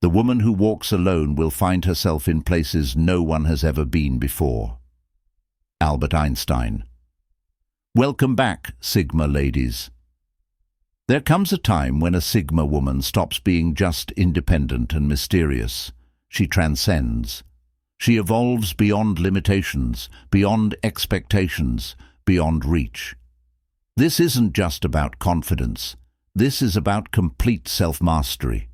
The woman who walks alone will find herself in places no one has ever been before. Albert Einstein. Welcome back, Sigma ladies. There comes a time when a Sigma woman stops being just independent and mysterious. She transcends. She evolves beyond limitations, beyond expectations, beyond reach. This isn't just about confidence. This is about complete self-mastery.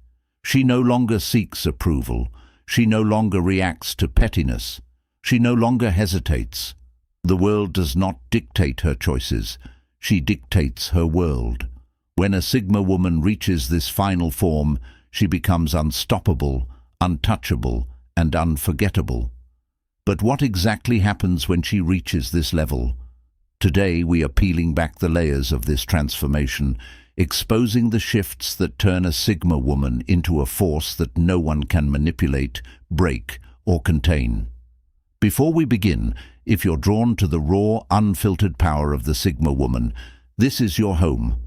She no longer seeks approval. She no longer reacts to pettiness. She no longer hesitates. The world does not dictate her choices. She dictates her world. When a Sigma woman reaches this final form, she becomes unstoppable, untouchable, and unforgettable. But what exactly happens when she reaches this level? Today we are peeling back the layers of this transformation, exposing the shifts that turn a Sigma woman into a force that no one can manipulate, break, or contain. Before we begin, if you're drawn to the raw, unfiltered power of the Sigma woman, this is your home.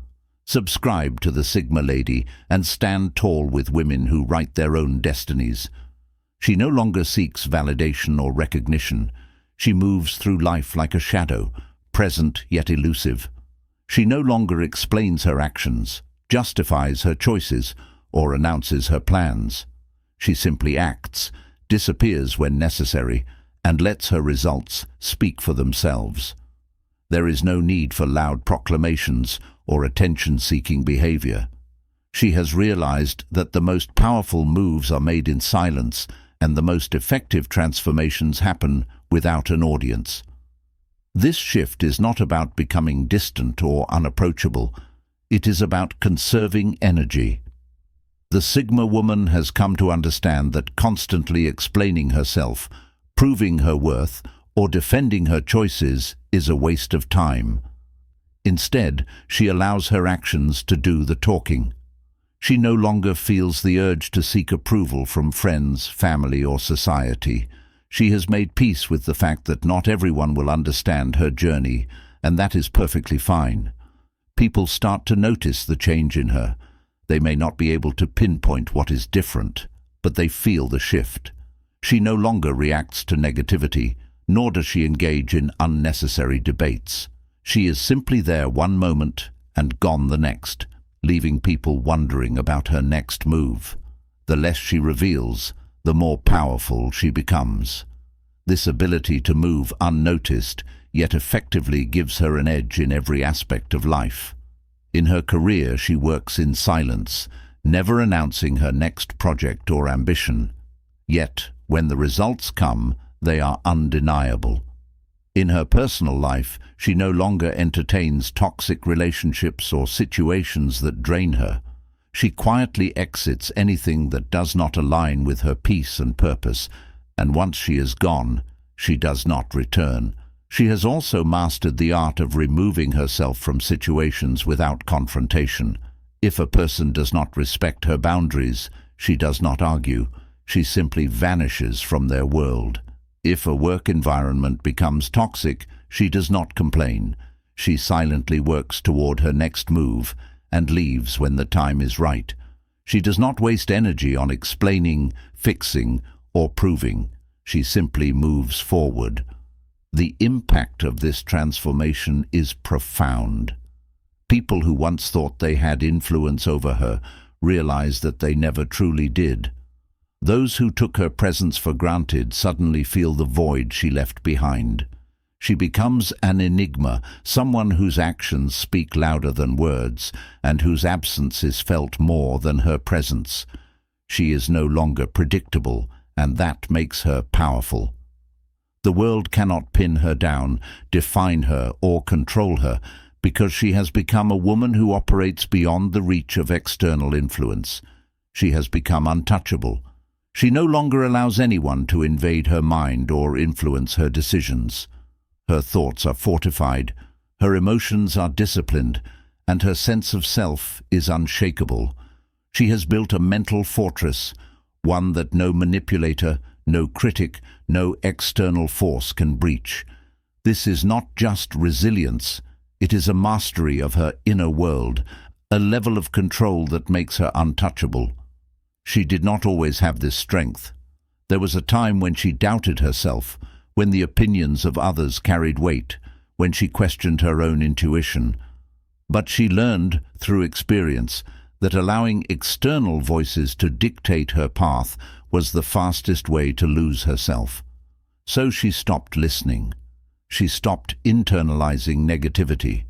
Subscribe to the Sigma Lady and stand tall with women who write their own destinies. She no longer seeks validation or recognition. She moves through life like a shadow, present yet elusive. She no longer explains her actions, justifies her choices, or announces her plans. She simply acts, disappears when necessary, and lets her results speak for themselves. There is no need for loud proclamations or attention-seeking behavior. She has realized that the most powerful moves are made in silence, and the most effective transformations happen without an audience. This shift is not about becoming distant or unapproachable. It is about conserving energy. The Sigma woman has come to understand that constantly explaining herself, proving her worth, or defending her choices is a waste of time. Instead, she allows her actions to do the talking. She no longer feels the urge to seek approval from friends, family, or society. She has made peace with the fact that not everyone will understand her journey, and that is perfectly fine. People start to notice the change in her. They may not be able to pinpoint what is different, but they feel the shift. She no longer reacts to negativity, nor does she engage in unnecessary debates. She is simply there one moment and gone the next, leaving people wondering about her next move. The less she reveals, the more powerful she becomes. This ability to move unnoticed, yet effectively gives her an edge in every aspect of life. In her career, she works in silence, never announcing her next project or ambition. Yet, when the results come, they are undeniable. In her personal life, she no longer entertains toxic relationships or situations that drain her. She quietly exits anything that does not align with her peace and purpose, and once she is gone, she does not return. She has also mastered the art of removing herself from situations without confrontation. If a person does not respect her boundaries, she does not argue. She simply vanishes from their world. If a work environment becomes toxic, she does not complain. She silently works toward her next move and leaves when the time is right. She does not waste energy on explaining, fixing, or proving. She simply moves forward. The impact of this transformation is profound. People who once thought they had influence over her realize that they never truly did. Those who took her presence for granted suddenly feel the void she left behind. She becomes an enigma, someone whose actions speak louder than words, and whose absence is felt more than her presence. She is no longer predictable, and that makes her powerful. The world cannot pin her down, define her, or control her, because she has become a woman who operates beyond the reach of external influence. She has become untouchable. She no longer allows anyone to invade her mind or influence her decisions. Her thoughts are fortified, her emotions are disciplined, and her sense of self is unshakable. She has built a mental fortress, one that no manipulator, no critic, no external force can breach. This is not just resilience, it is a mastery of her inner world, a level of control that makes her untouchable. She did not always have this strength. There was a time when she doubted herself, when the opinions of others carried weight, when she questioned her own intuition. But she learned through experience that allowing external voices to dictate her path was the fastest way to lose herself. So she stopped listening. She stopped internalizing negativity.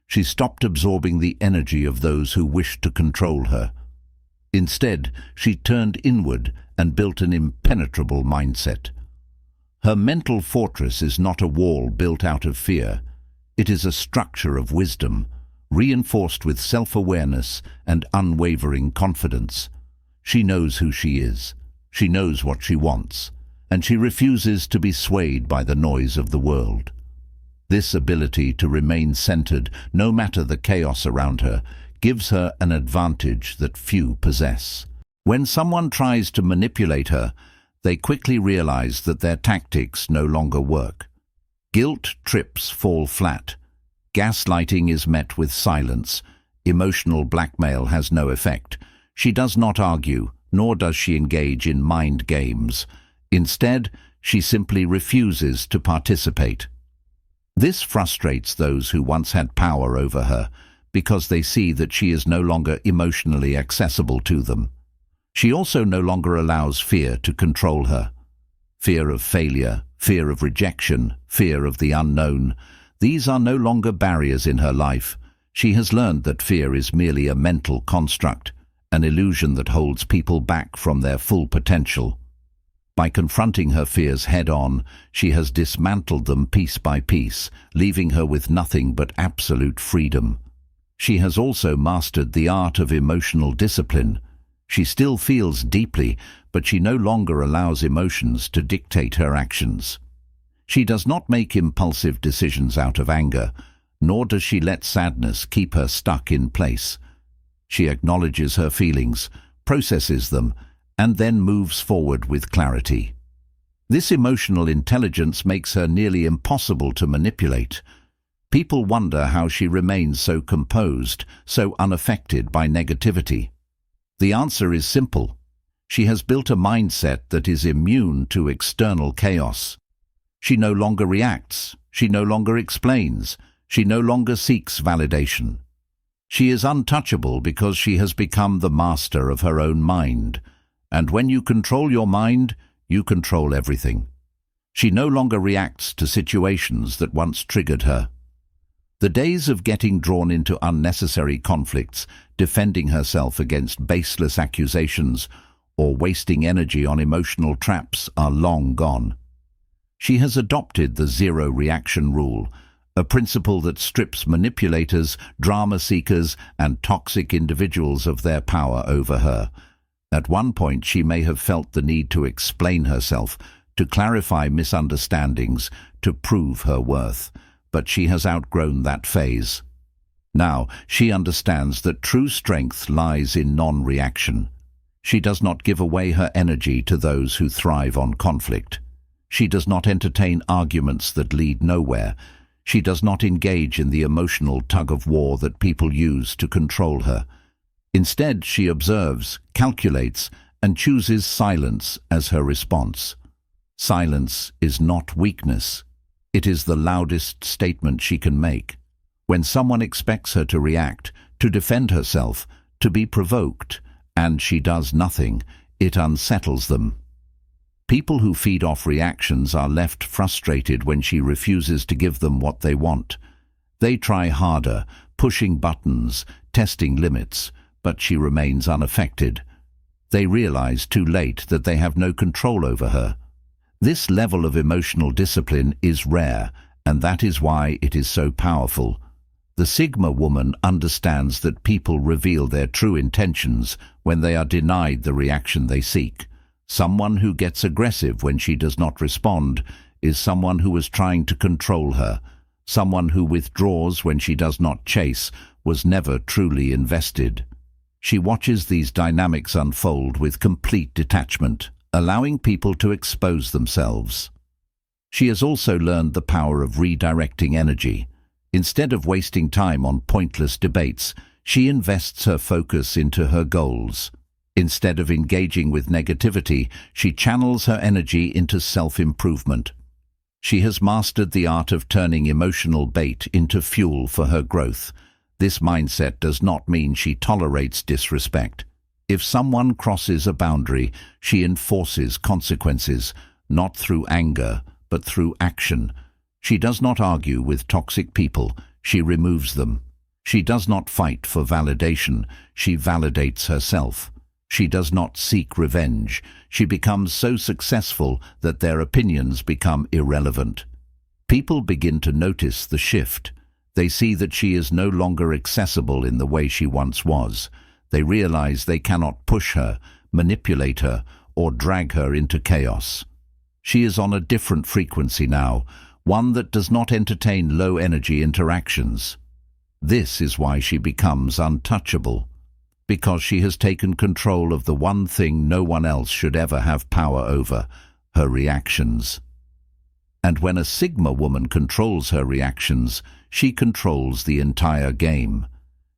She stopped absorbing the energy of those who wished to control her. Instead, she turned inward and built an impenetrable mindset. Her mental fortress is not a wall built out of fear. It is a structure of wisdom, reinforced with self-awareness and unwavering confidence. She knows who she is. She knows what she wants, and she refuses to be swayed by the noise of the world. This ability to remain centered, no matter the chaos around her, gives her an advantage that few possess. When someone tries to manipulate her, they quickly realize that their tactics no longer work. Guilt trips fall flat. Gaslighting is met with silence. Emotional blackmail has no effect. She does not argue, nor does she engage in mind games. Instead, she simply refuses to participate. This frustrates those who once had power over her, because they see that she is no longer emotionally accessible to them. She also no longer allows fear to control her. Fear of failure, fear of rejection, fear of the unknown. These are no longer barriers in her life. She has learned that fear is merely a mental construct, an illusion that holds people back from their full potential. By confronting her fears head-on, she has dismantled them piece by piece, leaving her with nothing but absolute freedom. She has also mastered the art of emotional discipline. She still feels deeply, but she no longer allows emotions to dictate her actions. She does not make impulsive decisions out of anger, nor does she let sadness keep her stuck in place. She acknowledges her feelings, processes them, and then moves forward with clarity. This emotional intelligence makes her nearly impossible to manipulate. People wonder how she remains so composed, so unaffected by negativity. The answer is simple. She has built a mindset that is immune to external chaos. She no longer reacts. She no longer explains. She no longer seeks validation. She is untouchable because she has become the master of her own mind. And when you control your mind, you control everything. She no longer reacts to situations that once triggered her. The days of getting drawn into unnecessary conflicts, defending herself against baseless accusations, or wasting energy on emotional traps are long gone. She has adopted the zero reaction rule, a principle that strips manipulators, drama seekers, and toxic individuals of their power over her. At one point, she may have felt the need to explain herself, to clarify misunderstandings, to prove her worth. But she has outgrown that phase. Now, she understands that true strength lies in non-reaction. She does not give away her energy to those who thrive on conflict. She does not entertain arguments that lead nowhere. She does not engage in the emotional tug-of-war that people use to control her. Instead, she observes, calculates, and chooses silence as her response. Silence is not weakness. It is the loudest statement she can make. When someone expects her to react, to defend herself, to be provoked, and she does nothing, it unsettles them. People who feed off reactions are left frustrated when she refuses to give them what they want. They try harder, pushing buttons, testing limits, but she remains unaffected. They realize too late that they have no control over her. This level of emotional discipline is rare, and that is why it is so powerful. The Sigma woman understands that people reveal their true intentions when they are denied the reaction they seek. Someone who gets aggressive when she does not respond is someone who is trying to control her. Someone who withdraws when she does not chase was never truly invested. She watches these dynamics unfold with complete detachment, allowing people to expose themselves. She has also learned the power of redirecting energy. Instead of wasting time on pointless debates, she invests her focus into her goals. Instead of engaging with negativity, she channels her energy into self-improvement. She has mastered the art of turning emotional bait into fuel for her growth. This mindset does not mean she tolerates disrespect. If someone crosses a boundary, she enforces consequences, not through anger, but through action. She does not argue with toxic people, she removes them. She does not fight for validation, she validates herself. She does not seek revenge. She becomes so successful that their opinions become irrelevant. People begin to notice the shift. They see that she is no longer accessible in the way she once was. They realize they cannot push her, manipulate her, or drag her into chaos. She is on a different frequency now, one that does not entertain low-energy interactions. This is why she becomes untouchable, because she has taken control of the one thing no one else should ever have power over, her reactions. And when a Sigma woman controls her reactions, she controls the entire game.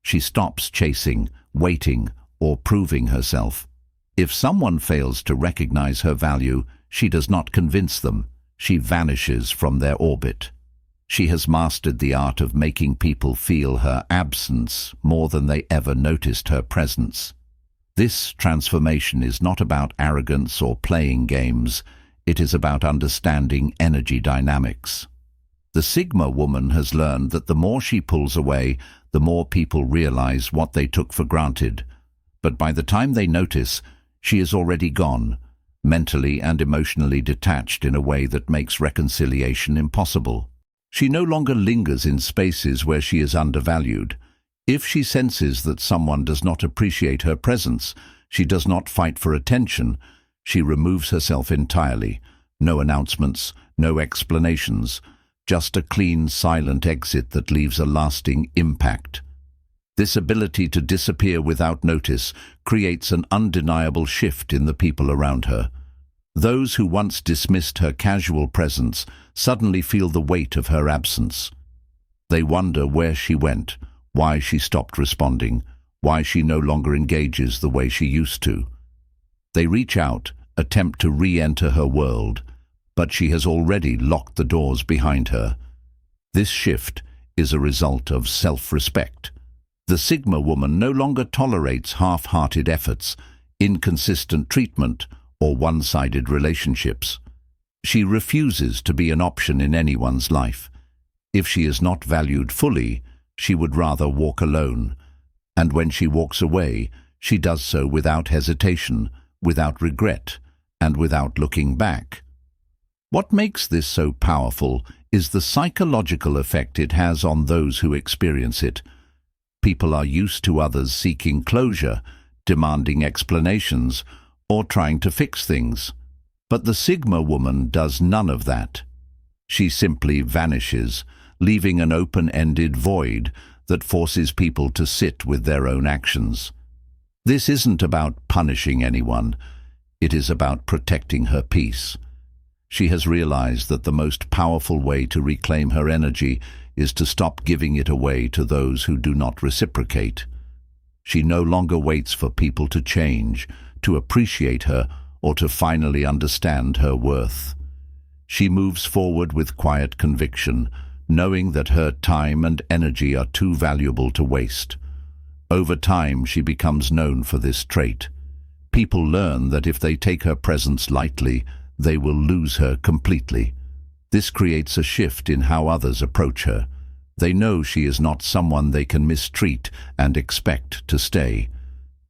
She stops chasing, waiting, or proving herself. If someone fails to recognize her value, she does not convince them. She vanishes from their orbit. She has mastered the art of making people feel her absence more than they ever noticed her presence. This transformation is not about arrogance or playing games. It is about understanding energy dynamics. The Sigma woman has learned that the more she pulls away, the more people realize what they took for granted. But by the time they notice, she is already gone, mentally and emotionally detached in a way that makes reconciliation impossible. She no longer lingers in spaces where she is undervalued. If she senses that someone does not appreciate her presence, she does not fight for attention. She removes herself entirely. No announcements, no explanations, just a clean, silent exit that leaves a lasting impact. This ability to disappear without notice creates an undeniable shift in the people around her. Those who once dismissed her casual presence suddenly feel the weight of her absence. They wonder where she went, why she stopped responding, why she no longer engages the way she used to. They reach out, attempt to re-enter her world, but she has already locked the doors behind her. This shift is a result of self-respect. The Sigma woman no longer tolerates half-hearted efforts, inconsistent treatment, or one-sided relationships. She refuses to be an option in anyone's life. If she is not valued fully, she would rather walk alone. And when she walks away, she does so without hesitation, without regret, and without looking back. What makes this so powerful is the psychological effect it has on those who experience it. People are used to others seeking closure, demanding explanations, or trying to fix things. But the Sigma woman does none of that. She simply vanishes, leaving an open-ended void that forces people to sit with their own actions. This isn't about punishing anyone. It is about protecting her peace. She has realized that the most powerful way to reclaim her energy is to stop giving it away to those who do not reciprocate. She no longer waits for people to change, to appreciate her, or to finally understand her worth. She moves forward with quiet conviction, knowing that her time and energy are too valuable to waste. Over time, she becomes known for this trait. People learn that if they take her presence lightly, they will lose her completely. This creates a shift in how others approach her. They know she is not someone they can mistreat and expect to stay.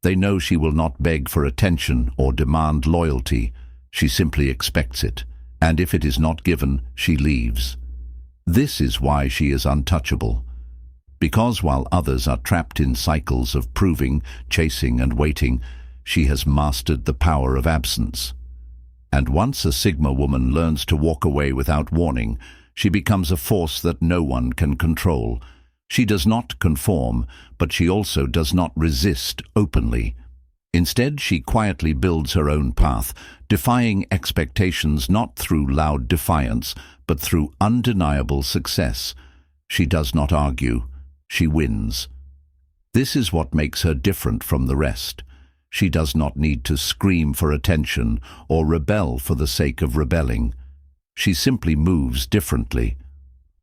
They know she will not beg for attention or demand loyalty. She simply expects it, and if it is not given, she leaves. This is why she is untouchable. Because while others are trapped in cycles of proving, chasing, and waiting, she has mastered the power of absence. And once a Sigma woman learns to walk away without warning, she becomes a force that no one can control. She does not conform, but she also does not resist openly. Instead, she quietly builds her own path, defying expectations not through loud defiance, but through undeniable success. She does not argue. She wins. This is what makes her different from the rest. She does not need to scream for attention or rebel for the sake of rebelling. She simply moves differently.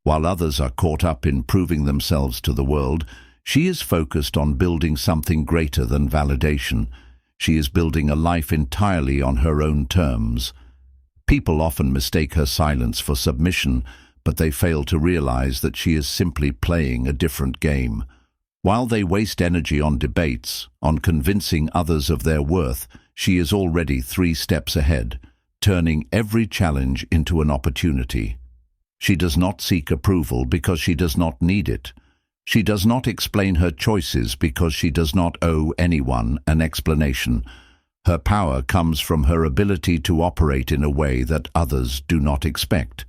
While others are caught up in proving themselves to the world, she is focused on building something greater than validation. She is building a life entirely on her own terms. People often mistake her silence for submission, but they fail to realize that she is simply playing a different game. While they waste energy on debates, on convincing others of their worth, she is already 3 steps ahead, turning every challenge into an opportunity. She does not seek approval because she does not need it. She does not explain her choices because she does not owe anyone an explanation. Her power comes from her ability to operate in a way that others do not expect.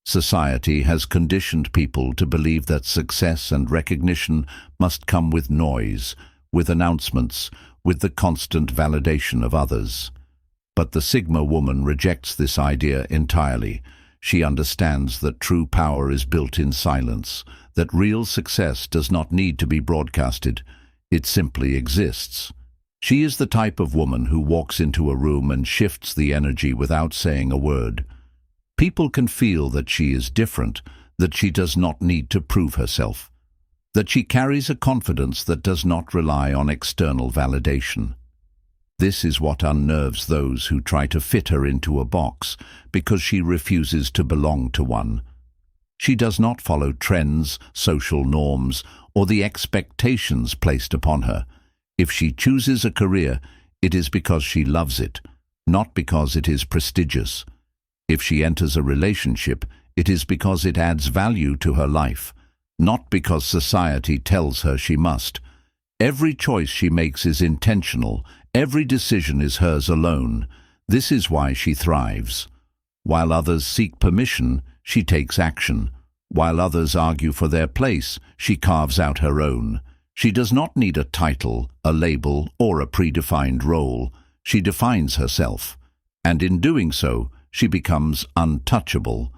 Society has conditioned people to believe that success and recognition must come with noise, with announcements, with the constant validation of others. But the Sigma woman rejects this idea entirely. She understands that true power is built in silence, that real success does not need to be broadcasted. It simply exists. She is the type of woman who walks into a room and shifts the energy without saying a word. People can feel that she is different, that she does not need to prove herself, that she carries a confidence that does not rely on external validation. This is what unnerves those who try to fit her into a box because she refuses to belong to one. She does not follow trends, social norms, or the expectations placed upon her. If she chooses a career, it is because she loves it, not because it is prestigious. If she enters a relationship, it is because it adds value to her life, not because society tells her she must. Every choice she makes is intentional. Every decision is hers alone. This is why she thrives. While others seek permission, she takes action. While others argue for their place, she carves out her own. She does not need a title, a label, or a predefined role. She defines herself, and in doing so, she becomes untouchable.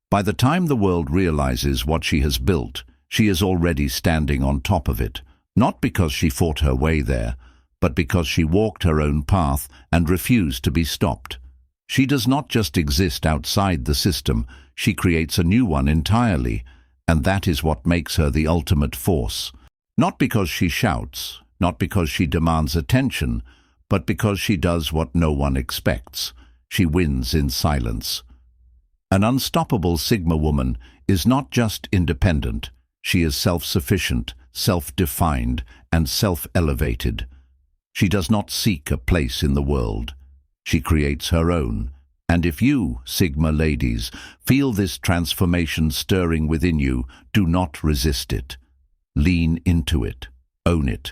By the time the world realizes what she has built, she is already standing on top of it, not because she fought her way there, but because she walked her own path and refused to be stopped. She does not just exist outside the system, she creates a new one entirely, and that is what makes her the ultimate force. Not because she shouts, not because she demands attention, but because she does what no one expects. She wins in silence. An unstoppable Sigma woman is not just independent. She is self-sufficient, self-defined, and self-elevated. She does not seek a place in the world. She creates her own. And if you, Sigma ladies, feel this transformation stirring within you, do not resist it. Lean into it. Own it.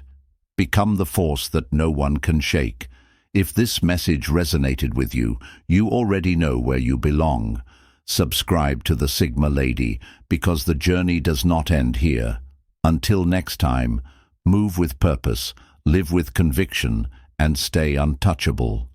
Become the force that no one can shake. If this message resonated with you, you already know where you belong. Subscribe to the Sigma Lady, because the journey does not end here. Until next time, move with purpose, live with conviction, and stay untouchable.